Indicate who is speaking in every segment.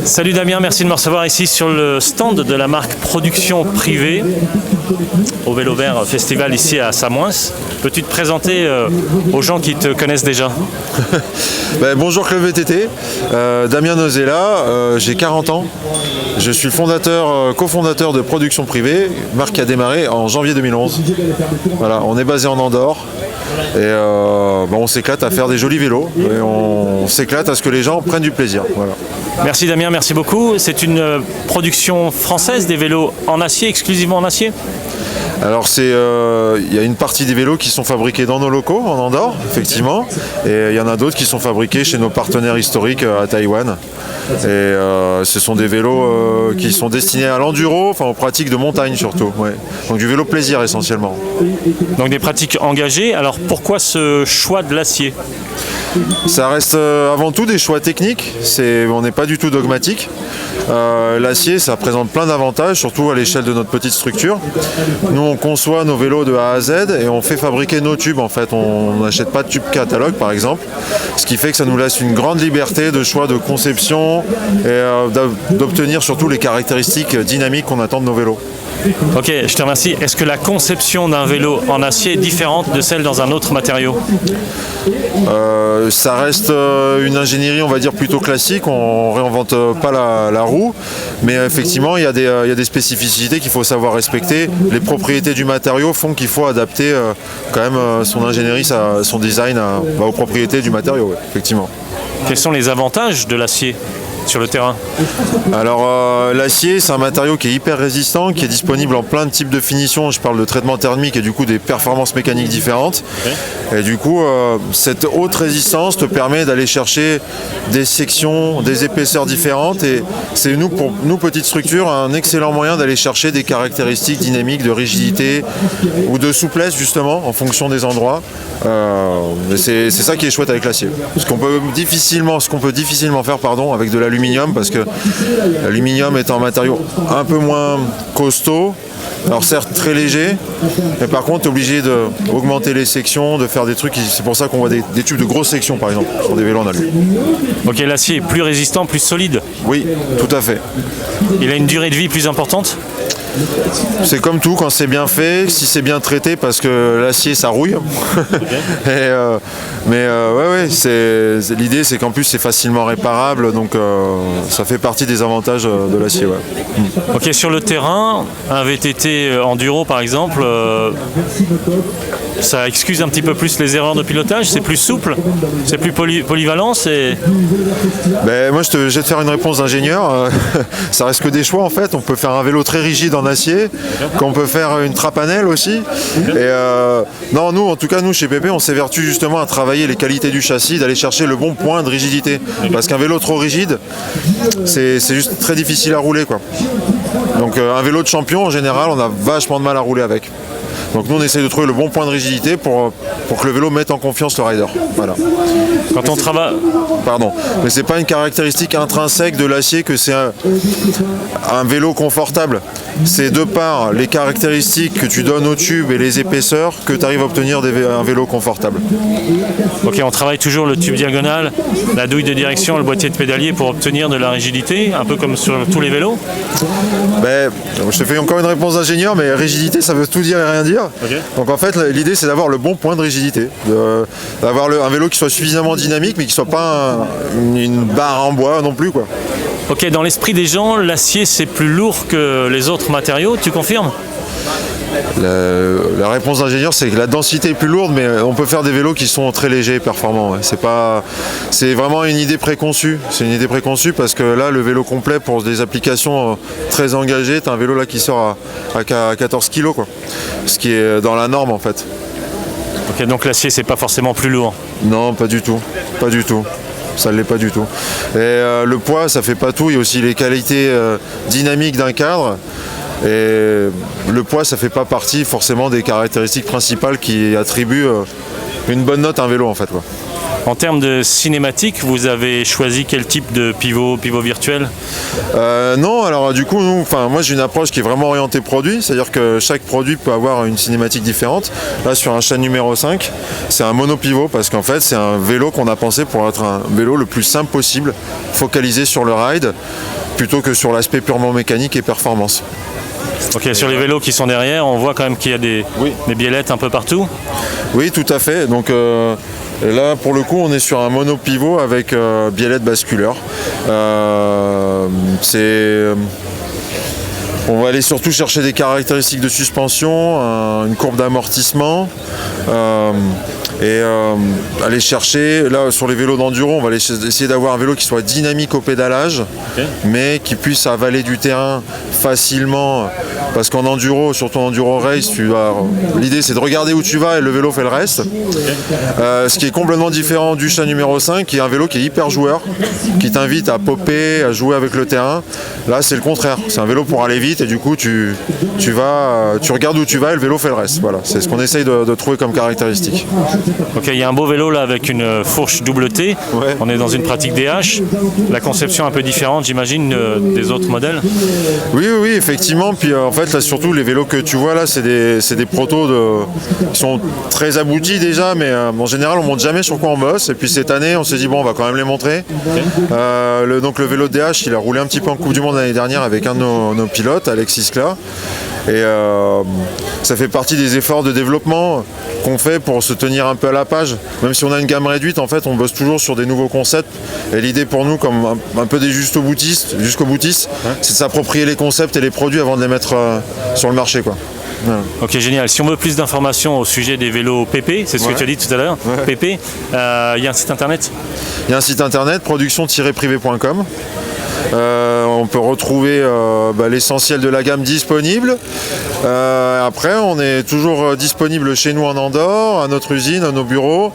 Speaker 1: Salut Damien, merci de me recevoir ici sur le stand de la marque Production Privée au Vélo Vert Festival ici à Samoëns. Peux-tu te présenter aux gens qui te connaissent déjà?
Speaker 2: Bonjour Club VTT, Damien Nozella, j'ai 40 ans. Je suis cofondateur de Production Privée, marque qui a démarré en janvier 2011. Voilà, on est basé en Andorre et on s'éclate à faire des jolis vélos et on s'éclate à ce que les gens prennent du plaisir. Voilà.
Speaker 1: Merci Damien, merci beaucoup. C'est une production française, des vélos en acier, exclusivement en acier?
Speaker 2: Alors il y a une partie des vélos qui sont fabriqués dans nos locaux en Andorre, effectivement, et il y en a d'autres qui sont fabriqués chez nos partenaires historiques à Taïwan. Et ce sont des vélos qui sont destinés à l'enduro, enfin aux pratiques de montagne surtout. Ouais. Donc du vélo plaisir essentiellement.
Speaker 1: Donc des pratiques engagées. Alors pourquoi ce choix de l'acier?
Speaker 2: Ça reste avant tout des choix techniques, on n'est pas du tout dogmatique. L'acier, ça présente plein d'avantages, surtout à l'échelle de notre petite structure. Nous, on conçoit nos vélos de A à Z et on fait fabriquer nos tubes. En fait, on n'achète pas de tubes catalogue, par exemple, ce qui fait que ça nous laisse une grande liberté de choix de conception et d'obtenir surtout les caractéristiques dynamiques qu'on attend de nos vélos.
Speaker 1: Ok, je te remercie. Est-ce que la conception d'un vélo en acier est différente de celle dans un autre matériau?
Speaker 2: Ça reste une ingénierie, on va dire, plutôt classique. On ne réinvente pas la roue, mais effectivement, il y a des spécificités qu'il faut savoir respecter. Les propriétés du matériau font qu'il faut adapter quand même son ingénierie, son design aux propriétés du matériau, ouais, effectivement.
Speaker 1: Quels sont les avantages de l'acier sur le terrain?
Speaker 2: Alors l'acier, c'est un matériau qui est hyper résistant, qui est disponible en plein de types de finitions. Je parle de traitement thermique et du coup des performances mécaniques différentes. Okay. Et du coup, cette haute résistance te permet d'aller chercher des sections, des épaisseurs différentes. Et c'est pour nous, petite structure, un excellent moyen d'aller chercher des caractéristiques dynamiques, de rigidité ou de souplesse justement en fonction des endroits. C'est ça qui est chouette avec l'acier. Ce qu'on peut difficilement faire avec de l'aluminium, parce que l'aluminium est un matériau un peu moins costaud, alors certes très léger, mais par contre tu es obligé d'augmenter les sections, de faire des trucs, c'est pour ça qu'on voit des tubes de grosses sections par exemple sur des vélos en alu.
Speaker 1: Ok, l'acier est plus résistant, plus solide?
Speaker 2: Oui, tout à fait.
Speaker 1: Il a une durée de vie plus importante?
Speaker 2: C'est comme tout, quand c'est bien fait, si c'est bien traité, parce que l'acier ça rouille. Okay. L'idée c'est qu'en plus c'est facilement réparable, donc ça fait partie des avantages de l'acier. Ouais.
Speaker 1: Ok, sur le terrain, un VTT enduro par exemple, ça excuse un petit peu plus les erreurs de pilotage, c'est plus souple, c'est plus polyvalent,
Speaker 2: Moi je vais te faire une réponse d'ingénieur. Ça reste que des choix en fait. On peut faire un vélo très rigide en acier, qu'on peut faire une trapanelle aussi. Et non, nous en tout cas, nous chez PP, on s'évertue justement à travailler les qualités du châssis, d'aller chercher le bon point de rigidité. Parce qu'un vélo trop rigide, c'est juste très difficile à rouler, quoi. Donc un vélo de champion en général, on a vachement de mal à rouler avec. Donc nous on essaie de trouver le bon point de rigidité pour que le vélo mette en confiance le rider. Voilà.
Speaker 1: Quand on travaille...
Speaker 2: Pardon, mais c'est pas une caractéristique intrinsèque de l'acier que c'est un vélo confortable. C'est de par les caractéristiques que tu donnes au tube et les épaisseurs que tu arrives à obtenir un vélo confortable.
Speaker 1: Ok, on travaille toujours le tube diagonal, la douille de direction, le boîtier de pédalier pour obtenir de la rigidité, un peu comme sur tous les vélos?
Speaker 2: Je te fais encore une réponse d'ingénieur, mais rigidité ça veut tout dire et rien dire. Okay. Donc en fait l'idée c'est d'avoir le bon point de rigidité, d'avoir un vélo qui soit suffisamment dynamique mais qui soit pas une barre en bois non plus, quoi.
Speaker 1: Ok, dans l'esprit des gens, l'acier c'est plus lourd que les autres matériaux, tu confirmes?
Speaker 2: La réponse d'ingénieur c'est que la densité est plus lourde, mais on peut faire des vélos qui sont très légers et performants. Ouais. C'est vraiment une idée préconçue. C'est une idée préconçue parce que là le vélo complet pour des applications très engagées, tu as un vélo là qui sort à 14 kg, quoi. Ce qui est dans la norme en fait.
Speaker 1: Ok, donc l'acier c'est pas forcément plus lourd?
Speaker 2: Non, pas du tout. Pas du tout. Ça ne l'est pas du tout. Et le poids, ça fait pas tout. Il y a aussi les qualités dynamiques d'un cadre. Et le poids, ça fait pas partie forcément des caractéristiques principales qui attribuent une bonne note à un vélo en fait, quoi.
Speaker 1: En termes de cinématique, vous avez choisi quel type de pivot virtuel?
Speaker 2: Non, alors du coup, moi j'ai une approche qui est vraiment orientée produit, c'est-à-dire que chaque produit peut avoir une cinématique différente. Là, sur un Shine numéro 5, c'est un monopivot parce qu'en fait, c'est un vélo qu'on a pensé pour être un vélo le plus simple possible, focalisé sur le ride, plutôt que sur l'aspect purement mécanique et performance.
Speaker 1: Ok, sur les vélos qui sont derrière, on voit quand même qu'il y a des biellettes un peu partout.
Speaker 2: Oui, tout à fait. Donc là, pour le coup, on est sur un monopivot avec biellette basculeur. On va aller surtout chercher des caractéristiques de suspension, une courbe d'amortissement. Aller chercher, là sur les vélos d'enduro, on va essayer d'avoir un vélo qui soit dynamique au pédalage, mais qui puisse avaler du terrain facilement, parce qu'en enduro, surtout en enduro race, l'idée c'est de regarder où tu vas et le vélo fait le reste. Ce qui est complètement différent du Shine numéro 5, qui est un vélo qui est hyper joueur, qui t'invite à popper, à jouer avec le terrain. Là c'est le contraire, c'est un vélo pour aller vite et du coup tu regardes où tu vas et le vélo fait le reste. Voilà, c'est ce qu'on essaye de trouver comme caractéristique.
Speaker 1: Ok, il y a un beau vélo là avec une fourche double T. Ouais. On est dans une pratique DH. La conception un peu différente, j'imagine, des autres modèles.
Speaker 2: Oui, effectivement. Puis en fait, là, surtout les vélos que tu vois là, c'est des protos qui sont très aboutis déjà, mais en général, on montre jamais sur quoi on bosse. Et puis cette année, on s'est dit bon, on va quand même les montrer. Okay. Donc le vélo DH, il a roulé un petit peu en Coupe du Monde l'année dernière avec un de nos pilotes, Alexis Kla. Et ça fait partie des efforts de développement qu'on fait pour se tenir un peu à la page. Même si on a une gamme réduite, en fait, on bosse toujours sur des nouveaux concepts. Et l'idée pour nous, comme un peu des jusqu'au boutistes, c'est de s'approprier les concepts et les produits avant de les mettre sur le marché, quoi.
Speaker 1: Voilà. Ok, génial. Si on veut plus d'informations au sujet des vélos PP, c'est ce que tu as dit tout à l'heure, PP, il y a un site internet?
Speaker 2: Il y a un site internet, production-privé.com. On peut retrouver l'essentiel de la gamme disponible. Après, on est toujours disponible chez nous en Andorre, à notre usine, à nos bureaux,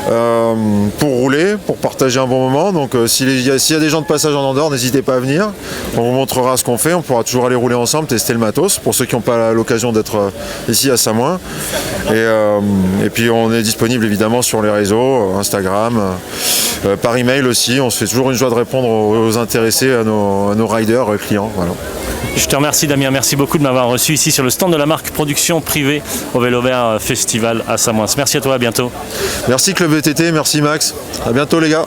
Speaker 2: pour rouler, pour partager un bon moment. Donc s'il y a des gens de passage en Andorre, n'hésitez pas à venir. On vous montrera ce qu'on fait. On pourra toujours aller rouler ensemble, tester le matos, pour ceux qui n'ont pas l'occasion d'être ici à Samoins. Et puis on est disponible évidemment sur les réseaux, Instagram, par email aussi. On se fait toujours une joie de répondre aux intéressés, à nos riders, clients. Voilà.
Speaker 1: Je te remercie Damien, merci beaucoup de m'avoir reçu ici sur le stand de la marque Production Privée au Vélo Vert Festival à Samoins. Merci à toi, à bientôt.
Speaker 2: Merci Club VTT, merci Max, à bientôt les gars.